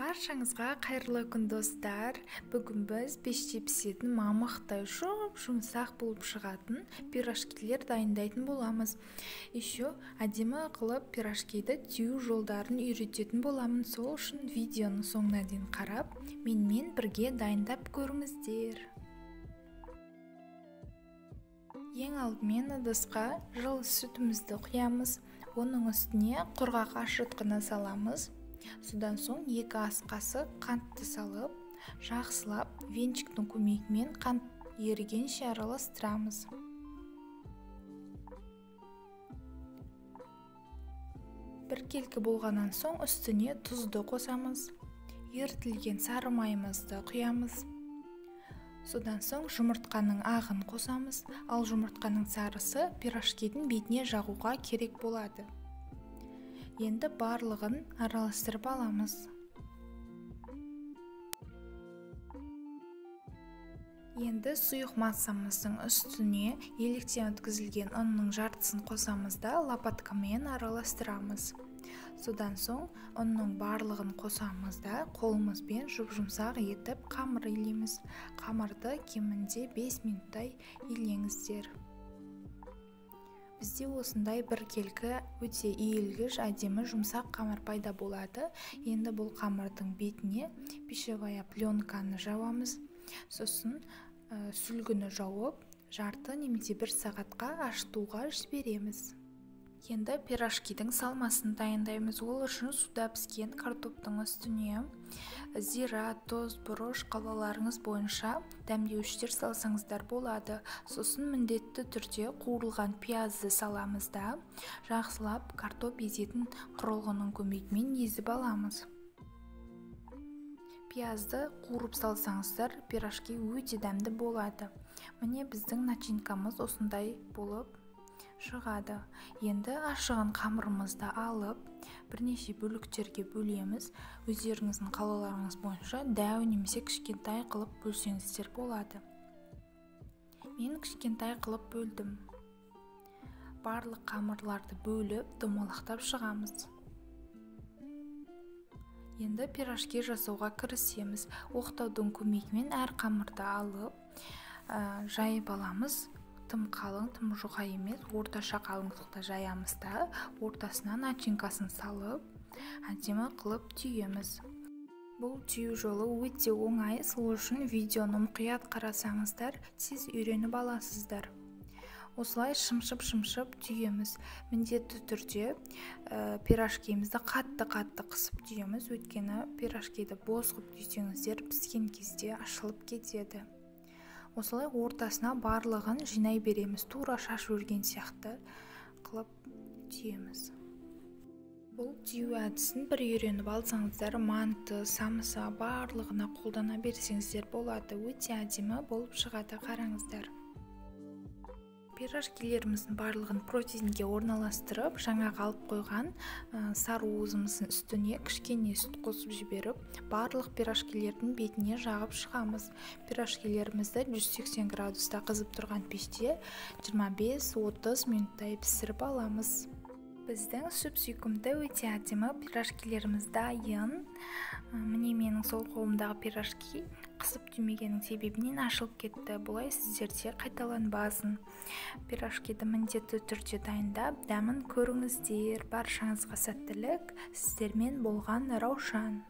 Баршаңызға қайырлы күн достар. Бүгін біз пеште пісетін мамықтай жұмсақ болып шығатын пирожкилер дайындайтын боламыз. Еще әдемі қылып пирожкиді түю жолдарын үйрететін боламын. Сол үшін видеоны соңына дейін қарап, менімен бірге дайындап көріңіздер. Ең алдымен ыдысқа жылы сүтімізді құямыз. Оның үстіне құрғақ ашытқыны саламыз. Содан соң 2 ас қасық қантты салып, жақсылап венчиктің көмегімен қант ерігенше араластырамыз. Бір келкі болғаннан соң үстіне тұзды қосамыз. Ерітілген сары майымызды құямыз. Содан соң жұмыртқаның ағын қосамыз, ал жұмыртқаның сарысы пирожкидің бетіне жағуға керек болады. Енді барлығын араластырып аламыз. Енді сұйық массамыздың үстіне електен өткізілген ұнның жартысын қосамыз да лопаткамен араластырамыз. Содан соң ұнның барлығын қосамыз да қолымызбен жұмсақ етіп қамыр илейміз. Қамырды кемінде 5 минуттай илеңіздер. Бізде осындай бір келкі өте иілгіш әдемі жұмсақ қамыр пайда болады. Енді бұл қамырдың бетіне пищевая пленканы жауамыз. Сосын сүлгіні жауып, жарты немесе 1 сағатқа ашытуға жібереміз. Енді пирожкидің салмасын дайындаймыз. Ол үшін суда піскен картоптың үстіне зира, тоз, бұрыш қалауларыңыз бойынша дәмдеуіштер салсаңыздар болады. Сосын міндетті түрде қуырылған пиязды саламыз да жақсылап картоп езетін құрылғының көмегімен езіп аламыз. Пиязды қуырып салсаңыздар, пирожки өте дәмді болады. Міне біздің начинкамыз осындай болып шығады. Енді ашыған қамырымызды алып, бірнеше бөліктерге бөлеміз. Өздеріңіздің қалауларыңыз бойынша дәу немесе кішкентай қылып бөлсеңіздер болады. Мен кішкентай қылып бөлдім. Барлық қамырларды бөліп, домалақтап шығамыз. Енді пирожки жасауға кірісеміз. Оқтаудың көмегімен әр қамырды алып, жайып аламыз. Тым қалың, тым жұқа емес, орташа қалыңдықта жаямыз да, ортасына начинкасын салып, әдемі қылып түйеміз. Бұл түйу жолы өте оңай, сол үшін видеоны мұқият қарасаңыздар, тез үйреніп аласыздар. Осылай шымшып түйеміз. Міндетті түрде пирожкимізді қатты қысып түйеміз, өйткені пирожкиді бос қылып түйсеңіздер, піскен кезде ашылып кетеді. Осылай ортасына барлығын жинай береміз. Тура шаш өрген сияқты қылып түйеміз. Бұл түйу әдісін бір үйреніп алсаңыздар, манты, самса барлығына қолдана берсеңіздер болады. Өте әдемі болып шығады, қараңыздар. Пирожкилеріміздің барлығын протезинге орналастырып, жаңа алып қойған сары уызымыздың үстіне кішкене сүт қосып жіберіп, барлық пирожкилердің бетіне жағып шығамыз. Пирожкилерімізді 180 градуста қызып тұрған пеште 25-30 минуттай пісіріп аламыз. Біздің сүп-сүйкімді өте әдемі пирожкилеріміз дайын. Міне менің сол қолымдағы пирожки қысып түймегеннің себебінен ашылып кетті. Бұлай сіздерде қайталанбасын. Пирожкиді міндетті түрде дайындап, дәмін көріңіздер. Баршаңызға сәттілік. Сіздермен болған Раушан.